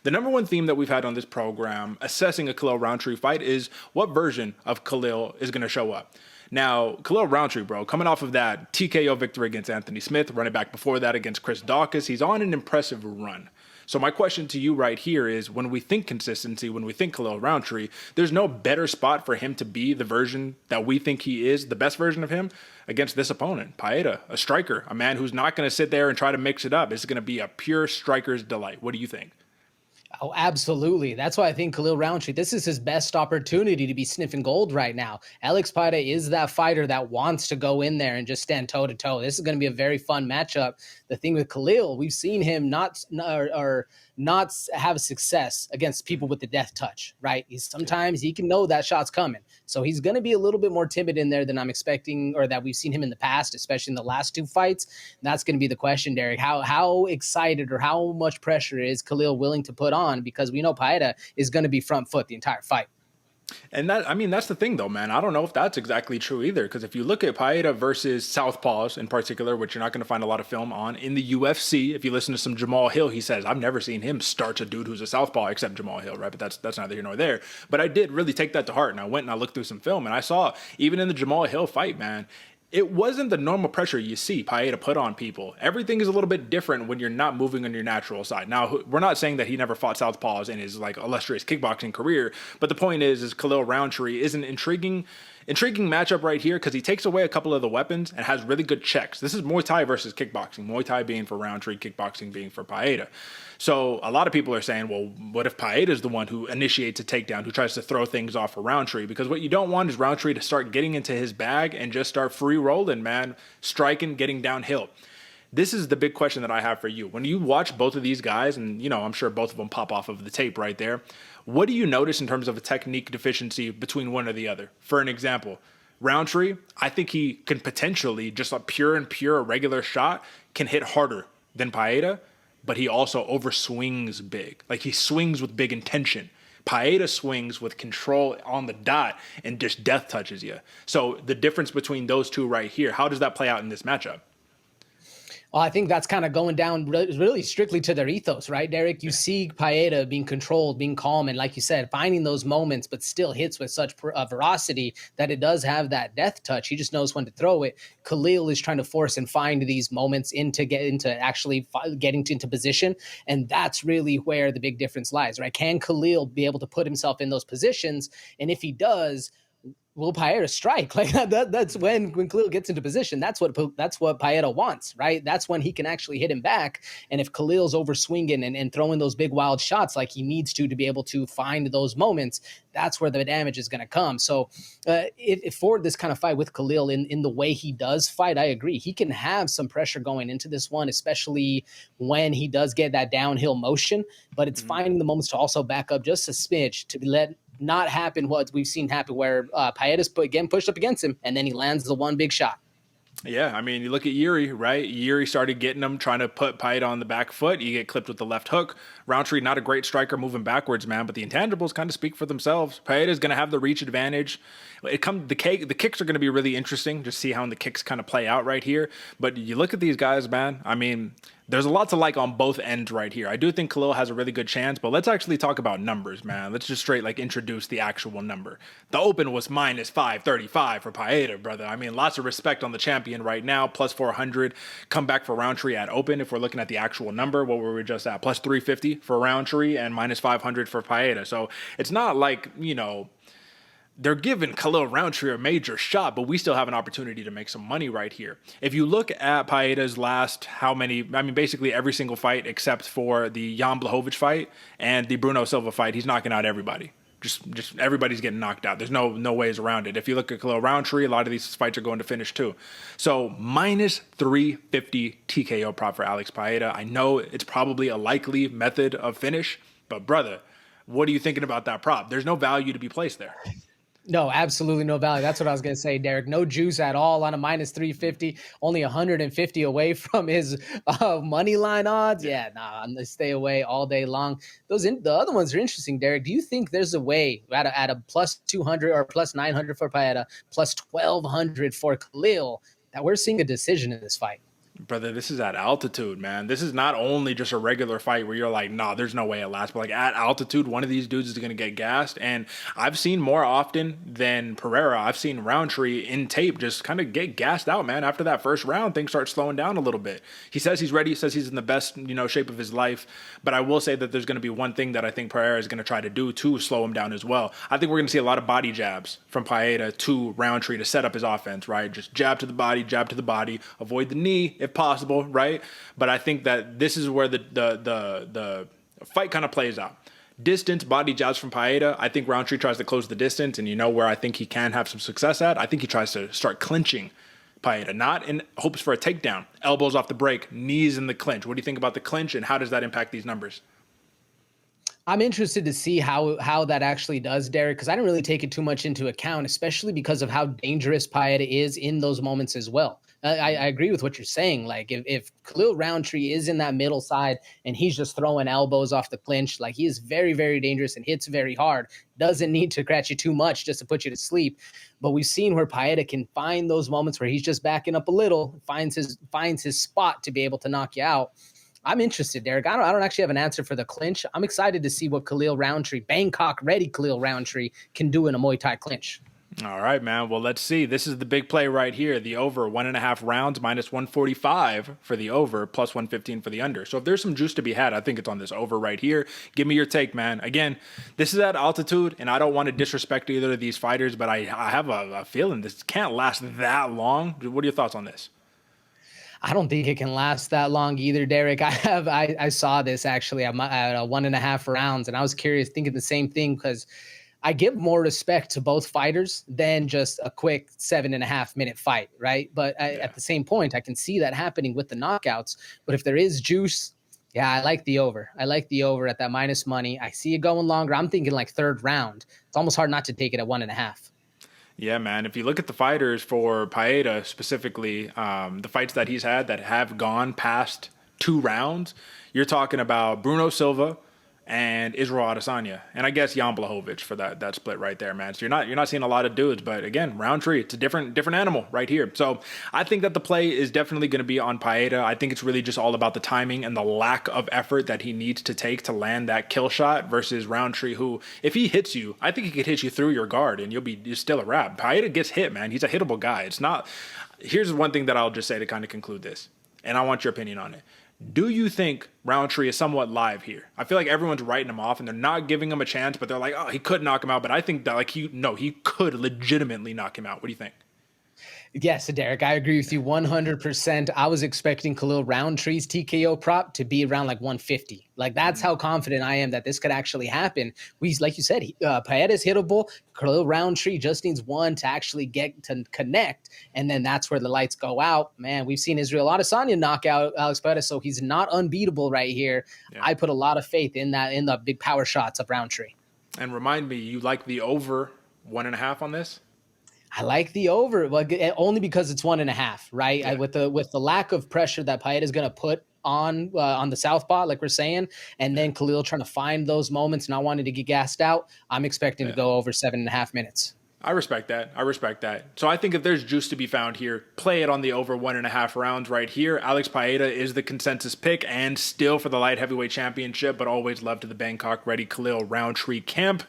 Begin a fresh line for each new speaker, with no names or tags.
The number one theme that we've had on this program assessing a Khalil Rountree fight is what version of Khalil is going to show up. Now, Khalil Rountree, bro, coming off of that TKO victory against Anthony Smith, running back before that against Chris Dawkins, he's on an impressive run. So my question to you right here is, when we think consistency, when we think Khalil Rountree, there's no better spot for him to be the version that we think he is, the best version of him, against this opponent, Pereira, a striker, a man who's not going to sit there and try to mix it up. It's going to be a pure striker's delight. What do you think?
Oh, absolutely. That's why I think Khalil Rountree, this is his best opportunity to be sniffing gold right now. Alex Pereira is that fighter that wants to go in there and just stand toe to toe. This is going to be a very fun matchup. The thing with Khalil, we've seen him not have success against people with the death touch, right? Sometimes he can know that shot's coming. So he's going to be a little bit more timid in there than I'm expecting, or that we've seen him in the past, especially in the last two fights. And that's going to be the question, Derek. How excited or how much pressure is Khalil willing to put on? Because we know Pereira is going to be front foot the entire fight.
And that's the thing though, man. I don't know if that's exactly true either. Because if you look at Pereira versus Southpaws in particular, which you're not going to find a lot of film on in the UFC, if you listen to some Jamal Hill, he says, I've never seen him starch a dude who's a Southpaw except Jamal Hill, right? But that's neither here nor there. But I did really take that to heart. And I went and I looked through some film and I saw, even in the Jamal Hill fight, man, it wasn't the normal pressure you see Pereira put on people. Everything is a little bit different when you're not moving on your natural side. Now, we're not saying that he never fought Southpaws in his like illustrious kickboxing career, but the point is Khalil Rountree is an intriguing matchup right here because he takes away a couple of the weapons and has really good checks. This is Muay Thai versus kickboxing. Muay Thai being for Rountree, kickboxing being for Pereira. So a lot of people are saying, well, what if Pereira is the one who initiates a takedown, who tries to throw things off for Rountree? Because what you don't want is Rountree to start getting into his bag and just start free rolling, man, striking, getting downhill. This is the big question that I have for you. When you watch both of these guys, and I'm sure both of them pop off of the tape right there, what do you notice in terms of a technique deficiency between one or the other? For an example, Rountree, I think he can potentially, just a pure regular shot, can hit harder than Pereira, but he also overswings big. Like he swings with big intention. Pereira swings with control on the dot and just death touches you. So the difference between those two right here, how does that play out in this matchup?
Well, I think that's kind of going down really strictly to their ethos, right, Derek? You see Pereira being controlled, being calm, and like you said, finding those moments, but still hits with such ferocity that it does have that death touch. He just knows when to throw it. Khalil is trying to force and find these moments into actually getting into position, and that's really where the big difference lies, right? Can Khalil be able to put himself in those positions? And if he does, will Pereira strike? Like that's when Khalil gets into position. That's what Pereira wants, right? That's when he can actually hit him back. And if Khalil's over swinging and throwing those big wild shots like he needs to be able to find those moments, that's where the damage is going to come. So if for this kind of fight with Khalil in the way he does fight, I agree. He can have some pressure going into this one, especially when he does get that downhill motion. But it's finding the moments to also back up just a smidge to let not happen what we've seen happen where Pereira's pushed up against him, and then he lands the one big shot.
Yeah, I mean, you look at Yuri, right? Yuri started getting him, trying to put Pereira on the back foot. You get clipped with the left hook. Rountree, not a great striker moving backwards, man, but the intangibles kind of speak for themselves. Pereira's going to have the reach advantage. The kicks are going to be really interesting, just see how the kicks kind of play out right here. But you look at these guys, man, I mean, there's a lot to like on both ends right here. I do think Khalil has a really good chance, but let's actually talk about numbers, man. Let's just straight introduce the actual number. The open was minus 535 for Pereira, brother. I mean, lots of respect on the champion right now. Plus 400. Come back for Rountree at open. If we're looking at the actual number, what were we just at? Plus 350 for Rountree and minus 500 for Pereira. So it's not like, they're giving Khalil Rountree a major shot, but we still have an opportunity to make some money right here. If you look at Pereira's last, basically every single fight except for the Jan Blachowicz fight and the Bruno Silva fight, he's knocking out everybody. Just everybody's getting knocked out. There's no ways around it. If you look at Khalil Rountree, a lot of these fights are going to finish too. So minus 350 TKO prop for Alex Pereira. I know it's probably a likely method of finish, but brother, what are you thinking about that prop? There's no value to be placed there.
No, absolutely no value. That's what I was going to say, Derek. No juice at all on a minus 350, only 150 away from his money line odds. Yeah, nah, I'm going to stay away all day long. The other ones are interesting, Derek. Do you think there's a way at a plus 200 or plus 900 for Pereira, plus 1,200 for Khalil, that we're seeing a decision in this fight?
Brother, this is at altitude, man. This is not only just a regular fight where you're like, nah, there's no way it lasts. But like at altitude, one of these dudes is gonna get gassed. And I've seen more often than Pereira, I've seen Rountree in tape just kind of get gassed out, man. After that first round, things start slowing down a little bit. He says he's ready, he says he's in the best, shape of his life. But I will say that there's gonna be one thing that I think Pereira is gonna try to do to slow him down as well. I think we're gonna see a lot of body jabs from Paeta to Rountree to set up his offense, right? Just jab to the body, avoid the knee if possible, right? But I think that this is where the fight kind of plays out. Distance, body jabs from Paeta. I think Rountree tries to close the distance, and where I think he can have some success at? I think he tries to start clinching Paeta, not in hopes for a takedown. Elbows off the break, knees in the clinch. What do you think about the clinch, and how does that impact these numbers?
I'm interested to see how that actually does, Derek, because I didn't really take it too much into account, especially because of how dangerous Paeta is in those moments as well. I agree with what you're saying. Like if Khalil Rountree is in that middle side and he's just throwing elbows off the clinch, like he is very, very dangerous and hits very hard. Doesn't need to scratch you too much just to put you to sleep. But we've seen where Paeta can find those moments where he's just backing up a little, finds his spot to be able to knock you out. I'm interested, Derek. I don't actually have an answer for the clinch. I'm excited to see what Khalil Rountree, Bangkok ready Khalil Rountree, can do in a Muay Thai clinch.
All right, man. Well, let's see. This is the big play right here. The over 1.5 rounds minus 145 for the over, plus 115 for the under. So if there's some juice to be had, I think it's on this over right here. Give me your take, man. Again, this is at altitude, and I don't want to disrespect either of these fighters, but I have a feeling this can't last that long. What are your thoughts on this?
I don't think it can last that long either, Derek. I saw this actually at 1.5 rounds, and I was curious, thinking the same thing because I give more respect to both fighters than just a quick 7.5 minute fight, right? But at the same point, I can see that happening with the knockouts. But if there is juice, yeah, I like the over. I like the over at that minus money. I see it going longer. I'm thinking like third round. It's almost hard not to take it at 1.5.
Yeah, man. If you look at the fighters for Paeta specifically, the fights that he's had that have gone past 2 rounds, you're talking about Bruno Silva and Israel Adesanya, and I guess Jan Blachowicz for that split right there, man. So you're not seeing a lot of dudes, but again, Rountree, it's a different animal right here. So I think that the play is definitely going to be on Paeta. I think it's really just all about the timing and the lack of effort that he needs to take to land that kill shot versus Rountree, who if he hits you, I think he could hit you through your guard and you're still a wrap. Paeta gets hit, man. He's a hittable guy. It's not. Here's one thing that I'll just say to kind of conclude this, and I want your opinion on it. Do you think Rountree is somewhat live here? I feel like everyone's writing him off and they're not giving him a chance, but they're like, oh, he could knock him out. But I think that he could legitimately knock him out. What do you think?
Yes, Derek, I agree with you 100%. I was expecting Khalil Rountree's TKO prop to be around like 150. Like that's how confident I am that this could actually happen. Like you said, Paeta's hittable. Khalil Rountree just needs one to actually get to connect, and then that's where the lights go out. Man, we've seen Israel Adesanya knock out Alex Paeta, so he's not unbeatable right here. Yeah. I put a lot of faith in the big power shots of Rountree.
And remind me, you like the over 1.5 on this?
I like the over, only because it's 1.5, right? Yeah. With the lack of pressure that Paeta is going to put on the southpaw, like we're saying, and then Khalil trying to find those moments, not wanting to get gassed out. I'm expecting to go over 7.5 minutes.
I respect that. So I think if there's juice to be found here, play it on the over 1.5 rounds right here. Alex Paeta is the consensus pick and still for the light heavyweight championship, but always love to the Bangkok ready Khalil Rountree camp.